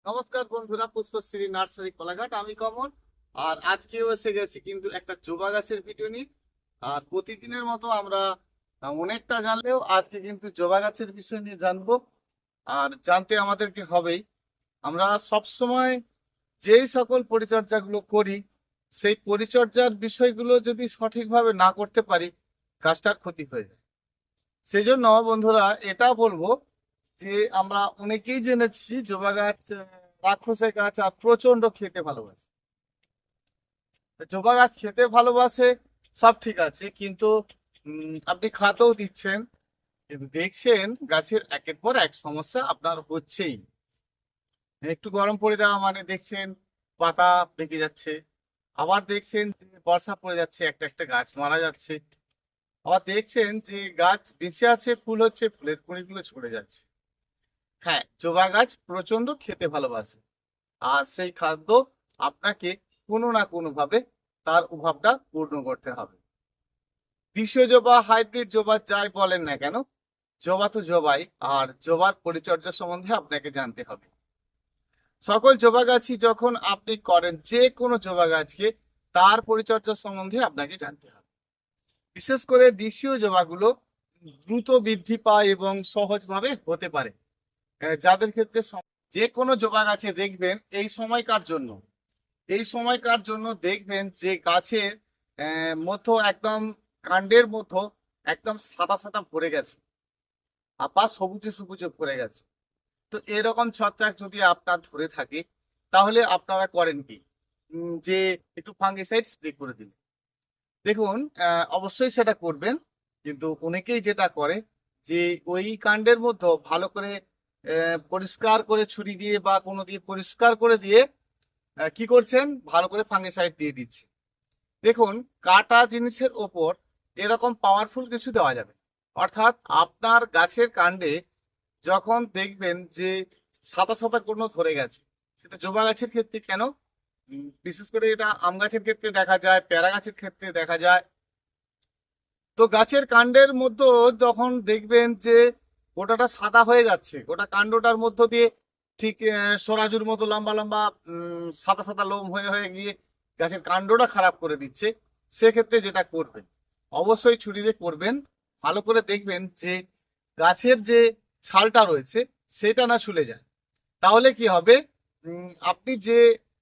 নমস্কার বন্ধুরা, পুষ্পশ্রী নার্সারি কোলাঘাট। আমি কমল। আর আজকেও এসে গেছি কিন্তু একটা জবা গাছের ভিডিও নিয়ে। আর প্রতিদিনের মতো আমরা অনেকটা জানলেও আজকে কিন্তু জবা গাছের বিষয় নিয়ে জানবো। আর জানতে আমাদেরকে হবেই। আমরা সব সময় যেই সকল পরিচর্যাগুলো করি, সেই পরিচর্যার বিষয়গুলো যদি সঠিকভাবে না করতে পারি, গাছটার ক্ষতি হয়ে যায়। সেই জন্য বন্ধুরা এটা বলবো যে আমরা অনেকেই জেনেছি জবা গাছ রাক্ষসের গাছ আর প্রচন্ড খেতে ভালোবাসে। তো জবা গাছ খেতে ভালোবাসে, সব ঠিক আছে, কিন্তু আপনি খাতেও দিচ্ছেন, কিন্তু দেখছেন গাছের একের পর এক সমস্যা আপনার হচ্ছেই। একটু গরম পড়ে যাওয়া মানে দেখছেন পাতা পেকে যাচ্ছে, আবার দেখছেন যে বর্ষা পড়ে যাচ্ছে, একটা একটা গাছ মারা যাচ্ছে, আবার দেখছেন যে গাছ বেঁচে আছে, ফুল হচ্ছে, ফুলের কুঁড়িগুলো ঝরে যাচ্ছে। হ্যাঁ, জবা গাছ প্রচন্ড খেতে ভালোবাসে, আর সেই খাদ্য আপনাকে কোনো না কোনো ভাবে তার অভাবটা পূর্ণ করতে হবে। দেশীয় জবা, হাইব্রিড জবা, যাই বলেন না কেন, জবা তো জবাই। আর জবার পরিচর্যা সম্বন্ধে আপনাকে জানতে হবে। সকল জবা গাছই যখন আপনি করেন, যে কোনো জবা গাছকে তার পরিচর্যা সম্বন্ধে আপনাকে জানতে হবে। বিশেষ করে দেশীয় জবাগুলো দ্রুত বৃদ্ধি পায় এবং সহজভাবে হতে পারে। যাদের ক্ষেত্রে যে কোনো জবা গাছে দেখবেন এই সময়কার জন্য দেখবেন যে গাছের মতো একদম কাণ্ডের মতো একদম সাদা সাদা ভরে গেছে, আবার সবুজে সবুজে ভরে গেছে। তো এরকম ছত্রাক যদি আপনার ধরে থাকে, তাহলে আপনারা করেন কি, যে একটু ফাঙ্গিসাইড স্প্রে করে দিন। দেখুন, অবশ্যই সেটা করবেন, কিন্তু অনেকেই যেটা করে যে ওই কাণ্ডের মধ্যে ভালো করে পরিষ্কার করে ছুরি দিয়ে বা কোনো দিয়ে পরিষ্কার করে দিয়ে কি করছেন, ভালো করে ফাঙ্গিসাইড দিয়ে দিচ্ছে। দেখুন, কাটা জিনিসের ওপর এরকম পাওয়ারফুল কিছু দেওয়া যাবে। অর্থাৎ আপনার গাছের কাণ্ডে যখন দেখবেন যে সাদা সাদা কোনো ধরে গেছে, সেটা জবা গাছের ক্ষেত্রে কেন, বিশেষ করে এটা আম গাছের ক্ষেত্রে দেখা যায়, পেয়ারা গাছের ক্ষেত্রে দেখা যায়। তো গাছের কাণ্ডের মধ্যে যখন দেখবেন যে গোটাটা সাদা হয়ে যাচ্ছে, গোটা কাণ্ডটার মধ্য দিয়ে ঠিক সরাজুর মতো লম্বা লম্বা সাদা সাদা লোম হয়ে হয়ে গিয়ে গাছের কাণ্ডটা খারাপ করে দিচ্ছে, সেক্ষেত্রে যেটা করবেন, অবশ্যই ছুরি দিয়ে করবেন। ভালো করে দেখবেন যে গাছের যে ছালটা রয়েছে সেটা না ছুলে যায়। তাহলে কি হবে, আপনি যে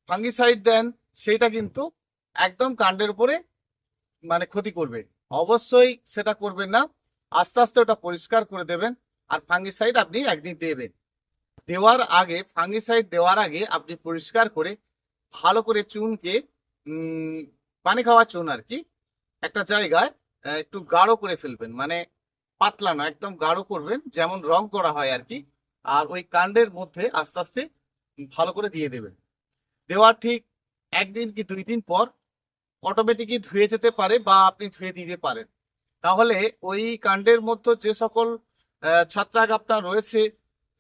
ফাঙ্গিসাইড দেন সেটা কিন্তু একদম কাণ্ডের উপরে মানে ক্ষতি করবে। অবশ্যই সেটা করবেন না। আস্তে আস্তে ওটা পরিষ্কার করে দেবেন। আর ফাঙ্গিসাইড আপনি একদিন দেবেন। ফাঙ্গিসাইড দেওয়ার আগে আপনি পরিষ্কার করে ভালো করে চুনকে, পানি খাওয়া চুন আর কি, একটা জায়গায় একটু গাঢ় করে ফেলবেন, মানে পাতলা না, একদম গাঢ় করবেন, যেমন রং করা হয় আর কি। আর ওই কাণ্ডের মধ্যে আস্তে আস্তে ভালো করে দিয়ে দেবেন। দেওয়ার ঠিক একদিন কি 2 দিন পর অটোমেটিকই ধুয়ে যেতে পারে, বা আপনি ধুয়ে দিতে পারেন। তাহলে ওই কাণ্ডের মধ্যে যে সকল ছত্রাক আপনার রয়েছে,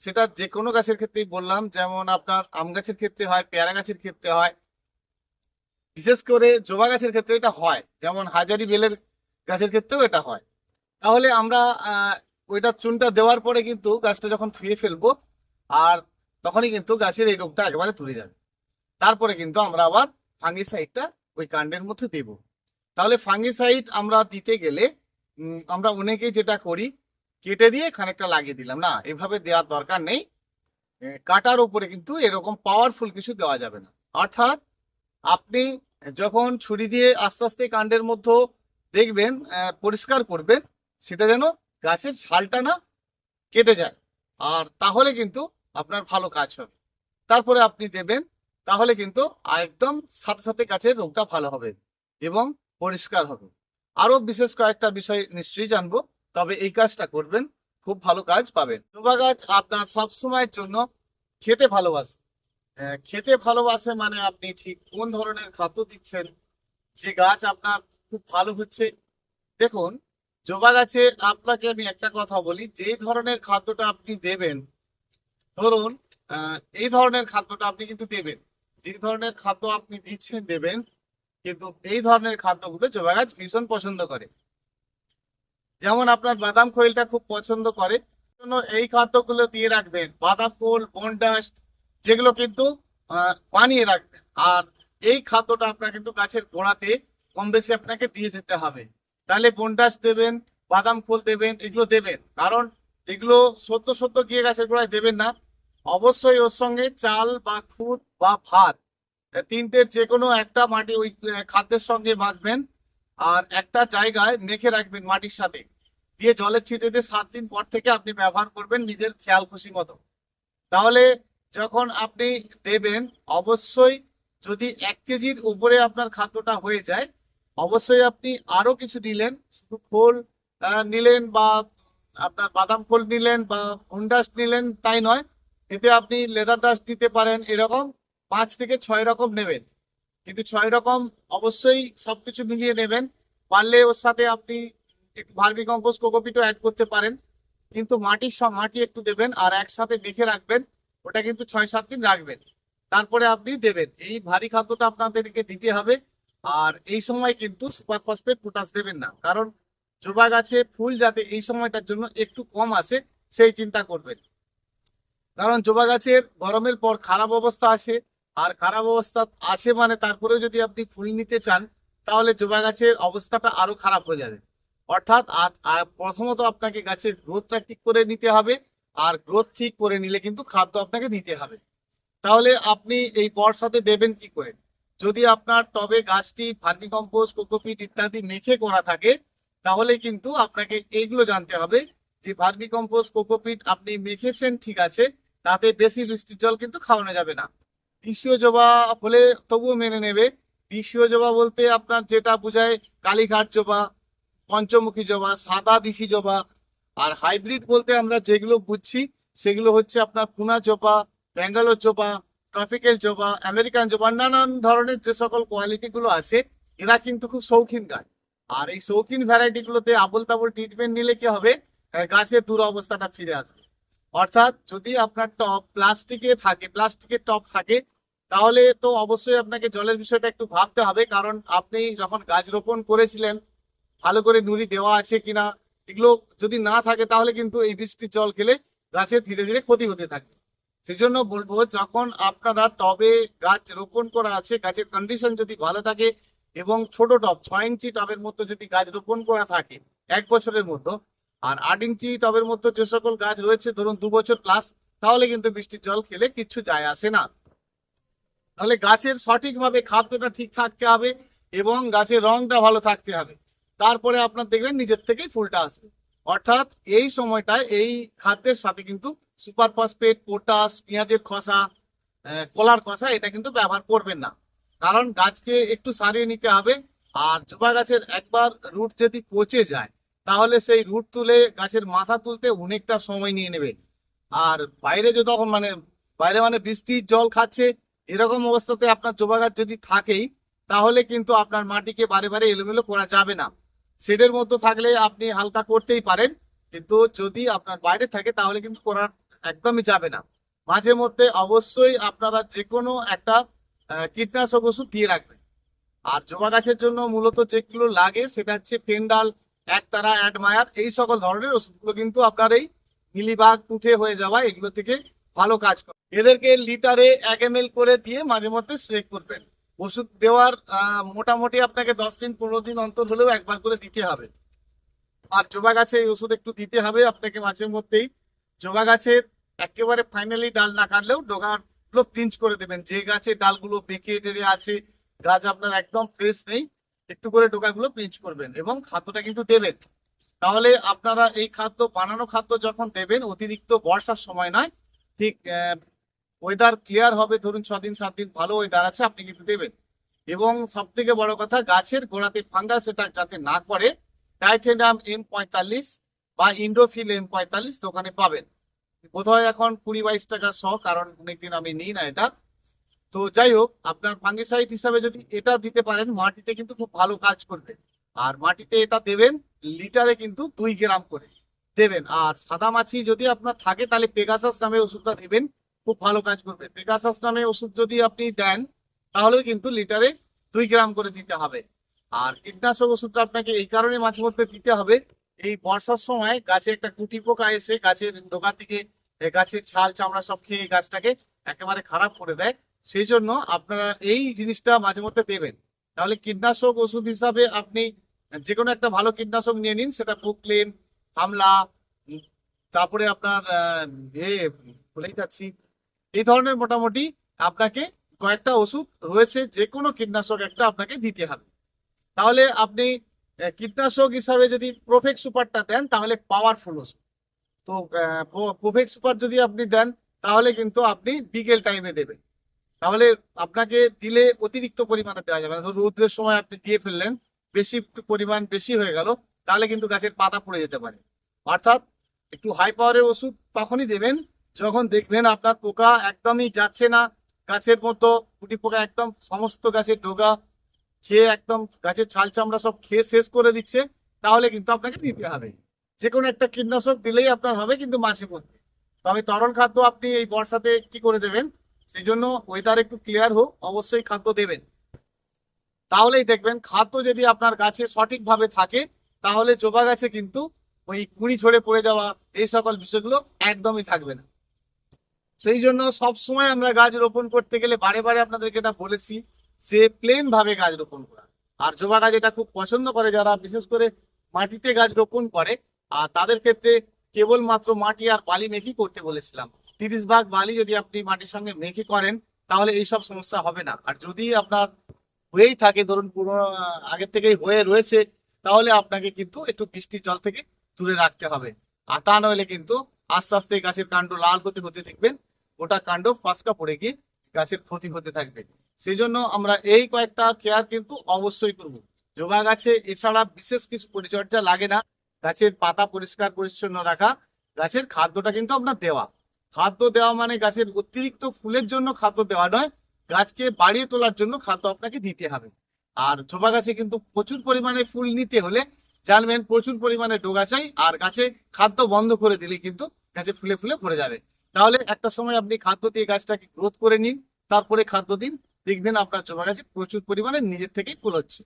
সেটা যে কোনো গাছের ক্ষেত্রেই বললাম, যেমন আপনার আম গাছের ক্ষেত্রে হয়, পেয়ারা গাছের ক্ষেত্রে হয়, বিশেষ করে জবা গাছের ক্ষেত্রে এটা হয়, যেমন হাজারি বেলের গাছের ক্ষেত্রেও এটা হয়। তাহলে আমরা ওইটা চুনটা দেওয়ার পরে কিন্তু গাছটা যখন ধুয়ে ফেলবো, আর তখনই কিন্তু গাছের এই রোগটা একেবারে তুলে যাবে। তারপরে কিন্তু আমরা আবার ফাঙ্গিসাইডটা ওই কাণ্ডের মধ্যে দেব। তাহলে ফাঙ্গিসাইড আমরা দিতে গেলে আমরা অনেকেই যেটা করি, কেটে দিয়ে খানিকটা লাগিয়ে দিলাম, না, এভাবে দেওয়ার দরকার নেই। কাটার উপরে কিন্তু এরকম পাওয়ারফুল কিছু দেওয়া যাবে না। অর্থাৎ আপনি যখন ছুরি দিয়ে আস্তে আস্তে কাণ্ডের মধ্যে দেখবেন পরিষ্কার করবেন, সেটা যেন গাছের ছালটা না কেটে যায়, আর তাহলে কিন্তু আপনার ভালো কাজ হবে। তারপরে আপনি দেবেন, তাহলে কিন্তু একদম সাথে সাথে গাছের রোগটা ভালো হবে এবং পরিষ্কার হবে। আরো বিশেষ কয়েকটা বিষয় নিশ্চয়ই জানবো, তবে এই কাজটা করবেন, খুব ভালো কাজ পাবেন। জবা গাছ আপনার সব সময়ের জন্য খেতে ভালোবাসে। খেতে ভালোবাসে মানে আপনি ঠিক কোন ধরনের খাদ্য দিচ্ছেন, যে গাছ আপনার খুব ভালো হচ্ছে। দেখুন, জবা গাছে আপনাকে আমি একটা কথা বলি, যে ধরনের খাদ্যটা আপনি দেবেন, ধরুন এই ধরনের খাদ্যটা আপনি কিন্তু দেবেন, যে ধরনের খাদ্য আপনি দিচ্ছেন দেবেন, কিন্তু এই ধরনের খাদ্যগুলো জবা গাছ ভীষণ পছন্দ করে। যেমন আপনার বাদাম খোলটা খুব পছন্দ করে, জন্য এই খাদ্যগুলো দিয়ে রাখবেন, বাদাম খোল, বনডাস্ট, যেগুলো কিন্তু বানিয়ে রাখবেন। আর এই খাদ্যটা আপনার কিন্তু গাছের গোড়াতে কম বেশি আপনাকে দিয়ে যেতে হবে। তাহলে বনডাস দেবেন, বাদাম খোল দেবেন, এগুলো দেবেন। কারণ এগুলো সদ্য সদ্য গিয়ে গাছের গোড়ায় দেবেন না। অবশ্যই ওর সঙ্গে চাল বা খুদ বা ভাত, তিনটের যে কোনো একটা মাটি ওই খাদ্যের সঙ্গে মাখবেন। আর একটা জায়গায় মেখে রাখবেন মাটির সাথে, দিয়ে জলের ছিটে দিয়ে 7 দিন পর থেকে আপনি ব্যবহার করবেন নিজের খেয়াল খুশি মতো। তাহলে যখন আপনি দেবেন, অবশ্যই যদি 1 কেজির উপরে আপনার খাদ্যটা হয়ে যায়, অবশ্যই আপনি আরো কিছু নিলেন, শুধু খোল নিলেন বা আপনার বাদাম খোল নিলেন বা হুন্ডাস নিলেন তাই নয়, এতে আপনি লেদার ডাস্ট দিতে পারেন। এরকম 5 থেকে 6 রকম নেবেন, কিন্তু 6 রকম অবশ্যই সবকিছু মিলিয়ে নেবেন। পারলে ওর সাথে আপনি একটু ভার্মি কম্পোস্ট কোকোপিটও অ্যাড করতে পারেন, কিন্তু মাটির সব মাটি একটু দেবেন আর একসাথে মেখে রাখবেন। ওটা কিন্তু 6-7 দিন রাখবেন, তারপরে আপনি দেবেন। এই ভারী খাদ্যটা আপনাদেরকে দিতে হবে। আর এই সময় কিন্তু সুপার ফসফেট পটাশ দেবেন না, কারণ জবা গাছে ফুল যাতে এই সময়টার জন্য একটু কম আসে সেই চিন্তা করবেন। কারণ জবা গাছের গরমের পর খারাপ অবস্থা আসে, আর খারাপ অবস্থা আছে মানে তারপরেও যদি আপনি ফুল নিতে চান, তাহলে জবা গাছের অবস্থাটা আরো খারাপ হয়ে যাবে। অর্থাৎ প্রথমত আপনাকে গাছের গ্রোথটা ঠিক করে নিতে হবে, আর গ্রোথ ঠিক করে নিলে কিন্তু খাদ্য আপনাকে দিতে হবে। তাহলে আপনি এই বর্ষাতে দেবেন কি করে? যদি আপনার টবে গাছটি ভার্মি কম্পোস্ট কোকোপিট ইত্যাদি মেখে করা থাকে, তাহলে কিন্তু আপনাকে এইগুলো জানতে হবে যে ভার্মি কম্পোস্ট কোকোপিট আপনি মেখেছেন ঠিক আছে, তাতে বেশি বৃষ্টির জল কিন্তু খাওয়ানো যাবে না। দেশীয় জবা হলে তবুও মেনে নেবে। দেশীয় জবা বলতে আপনার যেটা বোঝায় কালীঘাট জবা, পঞ্চমুখী জবা, সাদা দিশি জবা। আর হাইব্রিড বলতে আমরা যেগুলো বুঝছি সেগুলো হচ্ছে আপনার পুনা জবা, ব্যাঙ্গালোর জবা, ট্রপিক্যাল জবা, আমেরিকান জবা, নানান ধরনের যে সকল কোয়ালিটি গুলো আছে, এরা কিন্তু খুব শৌখিন গাছ। আর এই শৌখিন ভ্যারাইটি গুলোতে আবল তাবল ট্রিটমেন্ট নিলে কি হবে, গাছের দুরবস্থাটা ফিরে আসবে। অর্থাৎ যদি আপনার টপ প্লাস্টিকে থাকে, প্লাস্টিকের টপ থাকে, তাহলে তো অবশ্যই আপনাকে জলের বিষয়টা একটু ভাবতে হবে। কারণ আপনি যখন গাছ রোপণ করেছিলেন, ভালো করে নুড়ি দেওয়া আছে কিনা, এগুলো যদি না থাকে তাহলে কিন্তু এই বৃষ্টির জল খেলে গাছের ধীরে ধীরে ক্ষতি হতে থাকে। সেই জন্য বলবো, যখন আপনারা টবে গাছ রোপণ করা আছে, গাছের কন্ডিশন যদি ভালো থাকে এবং ছোট টব 6 ইঞ্চি টবের মতো যদি গাছ রোপণ করা থাকে 1 বছরের মতো, আর 8 ইঞ্চি টবের মতো যে সকল গাছ রয়েছে ধরুন 2 বছর প্লাস, তাহলে কিন্তু বৃষ্টির জল খেলে কিচ্ছু যায় আসে না। তাহলে গাছের সঠিকভাবে খাদ্যটা ঠিক থাকতে হবে এবং গাছের রংটা ভালো থাকতে হবে, তারপরে আপনার দেখবেন নিজের থেকেই ফুলটা আসবে। অর্থাৎ এই সময়টায় এই খাদ্যের সাথে কিন্তু সুপার ফসফেট, পটাশ, পেঁয়াজের খোসা, কলার খোসা এটা কিন্তু ব্যবহার করবেন না। কারণ গাছকে একটু সারিয়ে নিতে হবে। আর জবা গাছের একবার রুট যদি পচে যায়, তাহলে সেই রুট তুলে গাছের মাথা তুলতে অনেকটা সময় নিয়ে নেবে। আর বাইরে যদি তখন মানে বাইরে মানে বৃষ্টির জল খাচ্ছে, এরকম অবস্থাতে আপনার জবা গাছ যদি থাকেই, তাহলে কিন্তু আপনার মাটিকে বারে বারে এলোমেলো করা যাবে না। শেডের মধ্যে থাকলে আপনি হালকা করতেই পারেন, কিন্তু যদি আপনার বাইরে থাকে তাহলে কিন্তু করার একদমই যাবে না। মাঝে মধ্যে অবশ্যই আপনারা যে কোনো একটা কীটনাশক ওষুধ দিয়ে রাখবেন। আর জবা গাছের জন্য মূলত যেগুলো লাগে সেটা হচ্ছে ফেন্ডাল, একতারা, অ্যাডমায়ার, এই সকল ধরনের ওষুধগুলো কিন্তু আপনার এই মিলিবাগ উঠে হয়ে যাওয়া এগুলো থেকে ভালো কাজ করে। এদেরকে লিটারে 1 ml করে দিয়ে মাঝে মধ্যে স্প্রে করবেন। ওষুধ দেওয়ার মোটামুটি আপনাকে 10 দিন 15 দিন অন্তর হলেও একবার করে দিতে হবে। আর জবা গাছে এই ওষুধ একটু দিতে হবে আপনাকে মাঝে মধ্যেই। জবা গাছের একেবারে ফাইনালি ডাল না কাটলেও ডগাগুলো পিঞ্চ করে দেবেন। যে গাছের ডালগুলো বেঁকে টেরে আছে, গাছ আপনার একদম ফ্রেশ নেই, একটু করে ডগাগুলো পিঞ্চ করবেন এবং খাদ্যটা কিন্তু দেবেন। তাহলে আপনারা এই খাদ্য বানানো খাদ্য যখন দেবেন, অতিরিক্ত বর্ষার সময় নয়, ঠিক ওয়েদার ক্লিয়ার হবে, ধরুন 6 দিন 7 দিন ভালো ওয়েদার আছে, আপনি কিন্তু দেবেন। এবং সব থেকে বড় কথা, গাছের গোড়াতে ফাঙ্গাস অ্যাটাক যাতে না করে, টাইথেনিয়াম M45 বা ইন্ডোফিল M45 দোকানে পাবেন। বোধহয় এখন 20-22 টাকা শ, কারণ অনেকদিন আমি নিই না এটা। তো যাই হোক, আপনার ফাঙ্গিসাইড হিসাবে যদি এটা দিতে পারেন, মাটিতে কিন্তু খুব ভালো কাজ করবে। আর মাটিতে এটা দেবেন, লিটারে কিন্তু 2 গ্রাম করে দেবেন। আর সাদা মাছি যদি আপনার থাকে তাহলে পেগাসাস নামে ওষুধটা দেবেন, খুব ভালো কাজ করবে। পেগাসাস নামে ওষুধ যদি আপনি দেন, তাহলে কিন্তু লিটারে 2 গ্রাম করে দিতে হবে। আর কীটনাশক ওষুধটা আপনাকে এই কারণে মাঝে মধ্যে দিতে হবে, এই বর্ষার সময় গাছে একটা গুটি পোকা এসে গাছের ডগা থেকে গাছের ছাল চামড়া সব খেয়ে গাছটাকে একেবারে খারাপ করে দেয়। সেই জন্য আপনারা এই জিনিসটা মাঝে মধ্যে দেবেন। তাহলে কীটনাশক ওষুধ হিসাবে আপনি যে কোনো একটা ভালো কীটনাশক নিয়ে নিন, সেটা প্রোক্লেন, আমলা, উম, তারপরে আপনার বলেই যাচ্ছি, এই ধরনের মোটামুটি আপনাকে কয়েকটা ওষুধ রয়েছে, যে কোনো কীটনাশক একটা আপনাকে দিতে হবে। তাহলে আপনি কীটনাশক হিসাবে যদি প্রোফেক্স সুপারটা দেন তাহলে পাওয়ারফুল ওষুধ। তো প্রোফেক্স সুপার যদি আপনি দেন তাহলে কিন্তু আপনি বিকেল টাইমে দেবেন। তাহলে আপনাকে দিলে অতিরিক্ত পরিমাণে দেওয়া যাবে না। ধরুন রৌদ্রের সময় আপনি দিয়ে ফেললেন, বেশি পরিমাণ বেশি হয়ে গেল, তাহলে কিন্তু গাছের পাতা পড়ে যেতে পারে। অর্থাৎ একটু হাই পাওয়ারের ওষুধ তখনই দেবেন যখন দেখবেন আপনার পোকা একদমই যাচ্ছে না, গাছের মতো গুটি পোকা একদম সমস্ত গাছের ডগা খেয়ে একদম গাছের ছাল চামড়া সব খেয়ে শেষ করে দিচ্ছে, তাহলে কিন্তু আপনাকে দিতে হবে। যে কোনো একটা কীটনাশক দিলেই আপনার হবে, কিন্তু মাঝে মধ্যে। তবে তরল খাদ্য আপনি এই বর্ষাতে কি করে দেবেন, সেই জন্য ওয়েদার একটু ক্লিয়ার হোক, অবশ্যই খাদ্য দেবেন। তাহলেই দেখবেন খাদ্য যদি আপনার গাছে সঠিকভাবে থাকে, তাহলে জবা গাছে কিন্তু ওই কুঁড়ি ঝরে পড়ে যাওয়া এই সকল বিষয়গুলো একদমই থাকবে না। সেই জন্য সব সময় আমরা গাছ রোপণ করতে গেলে বারে বারে আপনাদেরকে এটা বলেছি যে প্লেন ভাবে গাছ রোপণ করা। আর জবা গাছ এটা খুব পছন্দ করে, যারা বিশেষ করে মাটিতে গাছ রোপণ করে, আর তাদের ক্ষেত্রে কেবলমাত্র মাটি আর বালি মেখে করতে বলেছিলাম। 30 ভাগ বালি যদি আপনি মাটির সঙ্গে মেখে করেন তাহলে এইসব সমস্যা হবে না। আর যদি আপনার হয়েই থাকে, ধরুন পুরো আগের থেকেই হয়ে রয়েছে, তাহলে আপনাকে কিন্তু একটু বৃষ্টির জল থেকে দূরে রাখতে হবে। আর তা নইলে কিন্তু আস্তে আস্তে গাছের কাণ্ড লাল হতে হতে দেখবেন গোটা কাণ্ড ফসকা পড়ে গিয়ে গাছের ক্ষতি হতে থাকবে। সেই জন্য আমরা এই কয়েকটা কেয়ার কিন্তু অবশ্যই করব। জবা গাছে এছাড়া বিশেষ কিছু পরিচর্যা লাগে না। গাছের পাতা পরিষ্কার পরিচ্ছন্ন রাখা, গাছের খাদ্যটা কিন্তু আপনার দেওয়া। খাদ্য দেওয়া মানে গাছের অতিরিক্ত ফুলের জন্য খাদ্য দেওয়া নয়, গাছকে বাড়িয়ে তোলার জন্য খাদ্য আপনাকে দিতে হবে। আর জবা গাছে কিন্তু প্রচুর পরিমাণে ফুল নিতে হলে জানবেন প্রচুর পরিমাণে ডোগা চাই, আর গাছে খাদ্য বন্ধ করে দিলে কিন্তু গাছে ফুলে ফুলে ভরে যাবে। তাহলে একটা সময় আপনি খাদ্য দিয়ে গাছটাকে গ্রোথ করে নিন, তারপরে খাদ্য দিন, দেখবেন আপনার জবা গাছে প্রচুর পরিমাণে নিজের থেকেই ফুল হচ্ছে।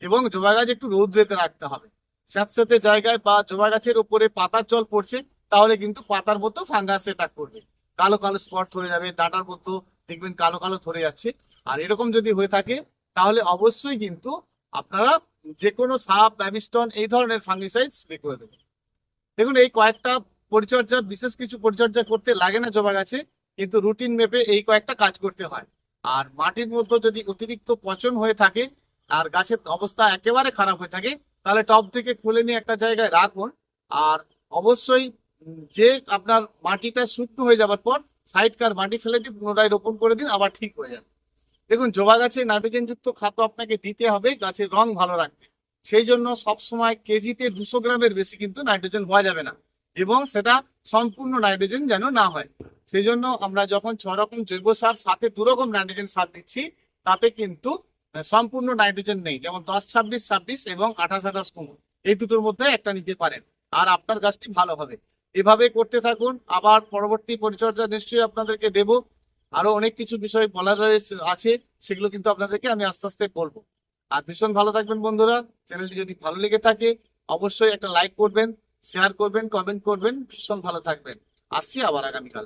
এবং জবা গাছ একটু রৌদ্রেতে রাখতে হবে, স্যাঁতস্যাঁতে জায়গায় বা জবা গাছের উপরে পাতার জল পড়ছে, তাহলে কিন্তু পাতার মতো ফাঙ্গাস অ্যাটাক করবে, কালো কালো স্পট ধরে যাবে, ডাঁটার মতো দেখবেন কালো কালো ধরে যাচ্ছে। আর এরকম যদি হয়ে থাকে তাহলে অবশ্যই কিন্তু আপনারা যে কোনো সাপ, ব্যাবিস্টন এই ধরনের ফাঙ্গিসাইড স্প্রে করে দেবেন। দেখুন এই কয়েকটা পরিচর্যা, বিশেষ কিছু পরিচর্যা করতে লাগে না জবা গাছে, কিন্তু রুটিন মেপে এই কয়েকটা কাজ করতে হয়। আর মাটির মধ্যে যদি অতিরিক্ত পচন হয়ে থাকে আর গাছের অবস্থা একেবারে খারাপ হয়ে থাকে, তাহলে টব থেকে খুলে নিয়ে একটা জায়গায় রাখুন। আর অবশ্যই যে আপনার মাটিটা শুকনো হয়ে যাবার পর সাইডকার মাটি ফেলে দিয়ে পুনরায় রোপণ করে দিন, আবার ঠিক হয়ে যাবে। দেখুন জবা গাছে নাইট্রোজেন যুক্ত খাদ্য আপনাকে দিতে হবে গাছের রং ভালো রাখতে। সেই জন্য সবসময় কেজিতে 200 গ্রামের বেশি কিন্তু নাইট্রোজেন হওয়া যাবে না, এবং সেটা সম্পূর্ণ নাইট্রোজেন যেন না হয়। সেই জন্য আমরা যখন 6 রকম জৈব সার সাথে 2 রকম নাইট্রোজেন সার দিচ্ছি, তাতে কিন্তু সম্পূর্ণ নাইট্রোজেন নেই। যেমন 10-26-26 এবং 28-28 এই দুটোর মধ্যে একটা নিতে পারেন, আর আপনার গাছটি ভালো হবে। এভাবে করতে থাকুন। আবার পরবর্তী পরিচর্যা নিশ্চয়ই আপনাদেরকে দেব। আরো অনেক কিছু বিষয় বলার রয়েছে আছে, সেগুলো কিন্তু আপনাদেরকে আমি আস্তে আস্তে বলবো। আর ভীষণ ভালো থাকবেন বন্ধুরা। চ্যানেলটি যদি ভালো লেগে থাকে অবশ্যই একটা লাইক করবেন, শেয়ার করবেন, কমেন্ট করবেন। ভীষণ ভালো থাকবেন। আসছি আবার আগামীকাল।